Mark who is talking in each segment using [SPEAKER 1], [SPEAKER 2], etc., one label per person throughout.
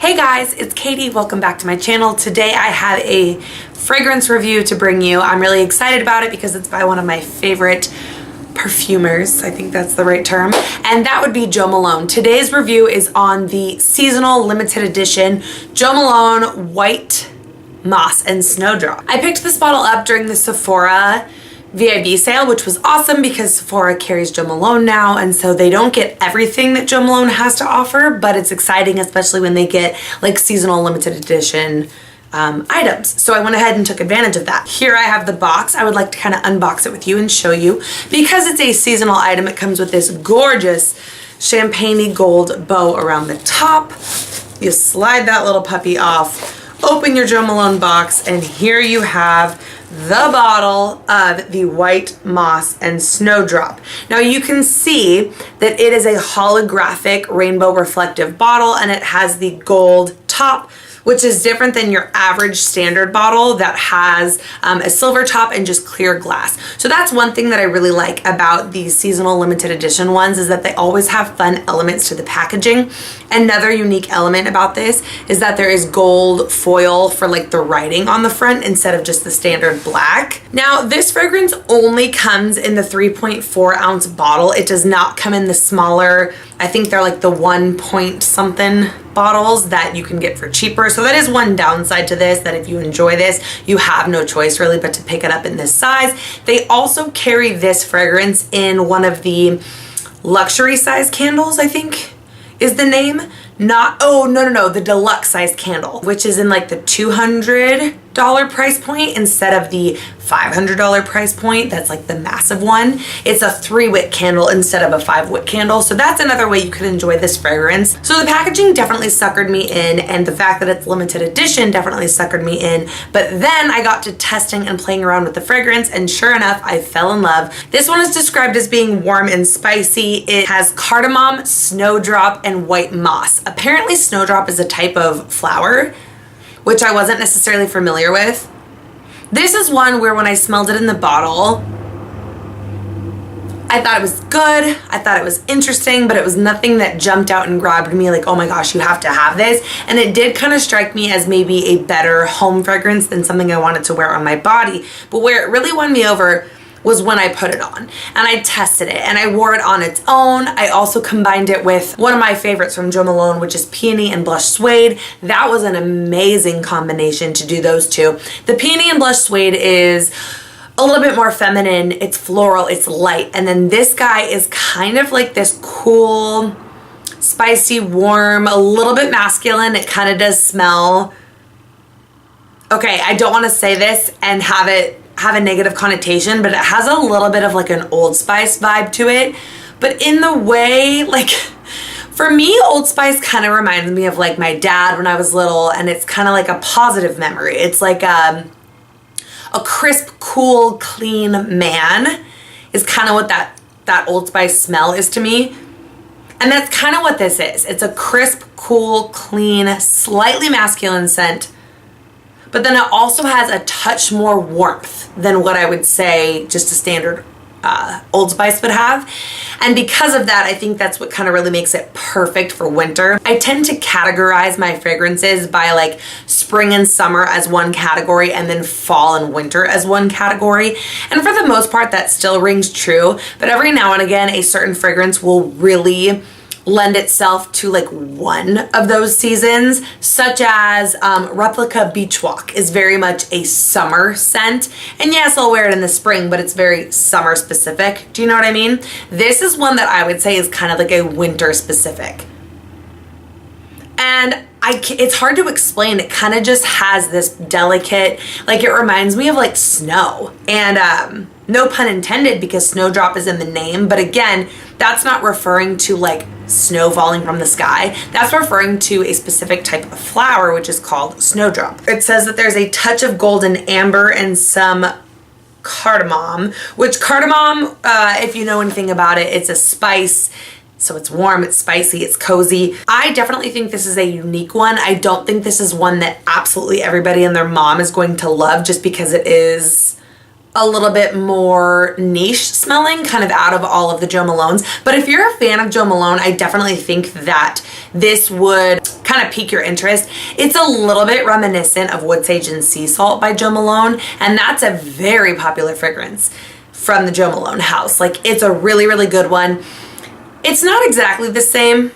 [SPEAKER 1] Hey guys, it's Katie. Welcome back to my channel. Today I have a fragrance review to bring you. I'm really excited about it because it's by one of my favorite perfumers. I think that's the right term. And that would be Jo Malone. Today's review is on the seasonal limited edition Jo Malone White Moss and Snowdrop. I picked this bottle up during the Sephora VIB sale, which was awesome because Sephora carries Jo Malone now, and so they don't get everything that Jo Malone has to offer, but it's exciting, especially when they get like seasonal limited edition items. So I went ahead and took advantage of that. Here I have the box. I would like to kind of unbox it with you and show you. Because it's a seasonal item, it comes with this gorgeous champagne-y gold bow around the top. You slide that little puppy off, open your Jo Malone box, and here you have the bottle of the White Moss and Snowdrop. Now you can see that it is a holographic rainbow reflective bottle, and it has the gold top, which is different than your average standard bottle that has a silver top and just clear glass. So that's one thing that I really like about these seasonal limited edition ones, is that they always have fun elements to the packaging. Another unique element about this is that there is gold foil for like the writing on the front instead of just the standard black. Now this fragrance only comes in the 3.4 ounce bottle. It does not come in the smaller, I think they're like the 1 point something bottles that you can get for cheaper. So that is one downside to this, that if you enjoy this, you have no choice really but to pick it up in this size. They also carry this fragrance in one of the luxury size candles, I think is the name. The deluxe size candle, which is in like the $200 price point instead of the $500 price point. That's like the massive one. It's a 3-wick candle instead of a 5-wick candle. So that's another way you could enjoy this fragrance. So the packaging definitely suckered me in, and the fact that it's limited edition definitely suckered me in. But then I got to testing and playing around with the fragrance, and sure enough, I fell in love. This one is described as being warm and spicy. It has cardamom, snowdrop, and white moss. Apparently snowdrop is a type of flower, which I wasn't necessarily familiar with. This is one where when I smelled it in the bottle, I thought it was good, I thought it was interesting, but it was nothing that jumped out and grabbed me like, oh my gosh, you have to have this. And it did kind of strike me as maybe a better home fragrance than something I wanted to wear on my body. But where it really won me over was when I put it on and I tested it and I wore it on its own. I also combined it with one of my favorites from Jo Malone, which is Peony and Blush Suede. That was an amazing combination to do those two. The Peony and Blush Suede is a little bit more feminine, it's floral, it's light. And then this guy is kind of like this cool, spicy, warm, a little bit masculine. It kind of does smell. Okay, I don't want to say this and have a negative connotation, but it has a little bit of like an Old Spice vibe to it. But in the way, like, for me, Old Spice kind of reminds me of like my dad when I was little, and it's kind of like a positive memory. It's like a crisp, cool, clean man is kind of what that Old Spice smell is to me. And that's kind of what this is. It's a crisp, cool, clean, slightly masculine scent. But then it also has a touch more warmth than what I would say just a standard Old Spice would have. And because of that, I think that's what kind of really makes it perfect for winter. I tend to categorize my fragrances by like spring and summer as one category, and then fall and winter as one category. And for the most part, that still rings true. But every now and again, a certain fragrance will really lend itself to like one of those seasons, such as Replica Beach Walk is very much a summer scent. And yes, I'll wear it in the spring, but it's very summer specific. Do you know what I mean? This is one that I would say is kind of like a winter specific. And it's hard to explain. It kind of just has this delicate, like it reminds me of like snow. And no pun intended because Snowdrop is in the name, but again, that's not referring to like snow falling from the sky. That's referring to a specific type of flower, which is called Snowdrop. It says that there's a touch of golden amber and some cardamom, which cardamom, if you know anything about it, it's a spice. So it's warm, it's spicy, it's cozy. I definitely think this is a unique one. I don't think this is one that absolutely everybody and their mom is going to love just because it is a little bit more niche smelling, kind of out of all of the Jo Malones. But if you're a fan of Jo Malone, I definitely think that this would kind of pique your interest. It's a little bit reminiscent of Wood Sage and Sea Salt by Jo Malone, and that's a very popular fragrance from the Jo Malone house. Like, it's a really, really good one. It's not exactly the same,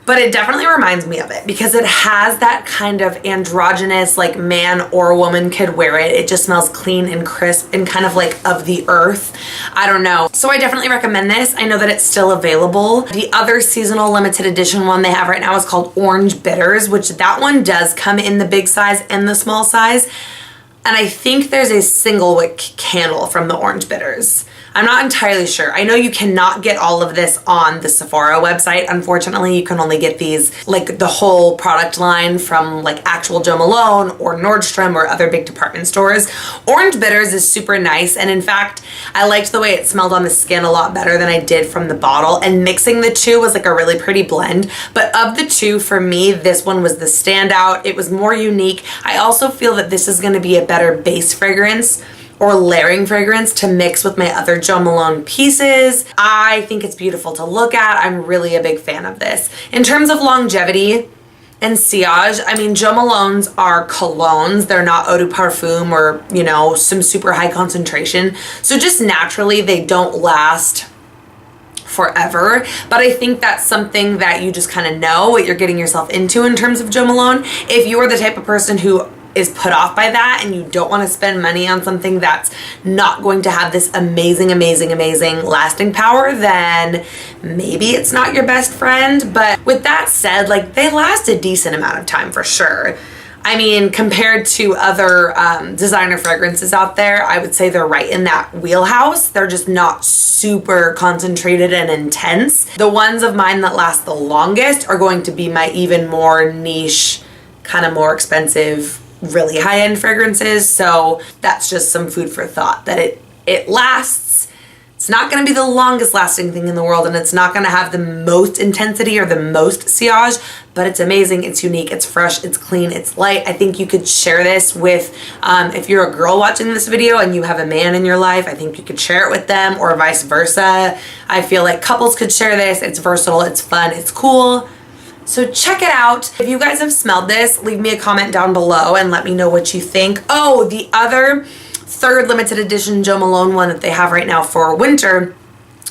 [SPEAKER 1] but it definitely reminds me of it because it has that kind of androgynous, like, man or woman could wear it. It just smells clean and crisp and kind of like of the earth. I don't know. So I definitely recommend this. I know that it's still available. The other seasonal limited edition one they have right now is called Orange Bitters, which that one does come in the big size and the small size. And I think there's a single wick candle from the Orange Bitters. I'm not entirely sure. I know you cannot get all of this on the Sephora website. Unfortunately, you can only get these, like the whole product line from like actual Jo Malone or Nordstrom or other big department stores. Orange Bitters is super nice. And in fact, I liked the way it smelled on the skin a lot better than I did from the bottle. And mixing the two was like a really pretty blend. But of the two, for me, this one was the standout. It was more unique. I also feel that this is going to be a better base fragrance or layering fragrance to mix with my other Jo Malone pieces. I think it's beautiful to look at. I'm really a big fan of this. In terms of longevity and sillage, I mean, Jo Malones are colognes. They're not eau de parfum or, you know, some super high concentration. So just naturally, they don't last forever. But I think that's something that you just kind of know what you're getting yourself into in terms of Jo Malone. If you are the type of person who is put off by that and you don't want to spend money on something that's not going to have this amazing, amazing, amazing lasting power, then maybe it's not your best friend. But with that said, like, they last a decent amount of time for sure. I mean, compared to other designer fragrances out there, I would say they're right in that wheelhouse. They're just not super concentrated and intense. The ones of mine that last the longest are going to be my even more niche, kind of more expensive, really high-end fragrances. So that's just some food for thought, that it lasts. It's not going to be the longest lasting thing in the world, and it's not going to have the most intensity or the most sillage, but it's amazing, it's unique, it's fresh, it's clean, it's light. I think you could share this with, if you're a girl watching this video and you have a man in your life, I think you could share it with them, or vice versa. I feel like couples could share this. It's versatile, it's fun, it's cool. So check it out. If you guys have smelled this, leave me a comment down below and let me know what you think. Oh, the other third limited edition Jo Malone one that they have right now for winter,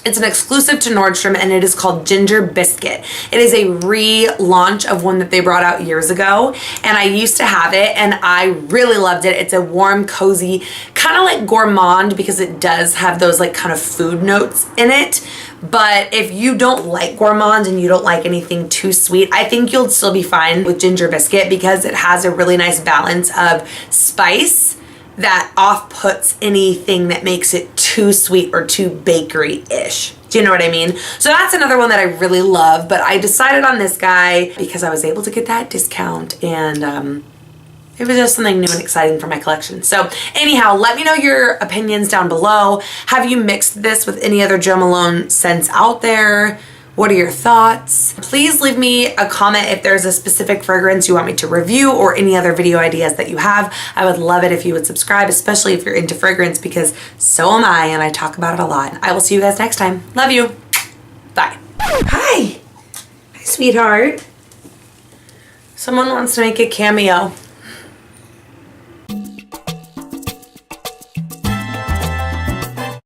[SPEAKER 1] it's an exclusive to Nordstrom, and it is called Ginger Biscuit. It is a relaunch of one that they brought out years ago, and I used to have it and I really loved it. It's a warm, cozy, kind of like gourmand, because it does have those like kind of food notes in it. But if you don't like gourmand and you don't like anything too sweet, I think you'll still be fine with Ginger Biscuit because it has a really nice balance of spice that off-puts anything that makes it too sweet or too bakery-ish. Do you know what I mean? So that's another one that I really love, but I decided on this guy because I was able to get that discount, and it was just something new and exciting for my collection. So anyhow, let me know your opinions down below. Have you mixed this with any other Jo Malone scents out there? What are your thoughts? Please leave me a comment if there's a specific fragrance you want me to review or any other video ideas that you have. I would love it if you would subscribe, especially if you're into fragrance, because so am I, and I talk about it a lot. I will see you guys next time. Love you. Bye. Hi. Hi, sweetheart. Someone wants to make a cameo.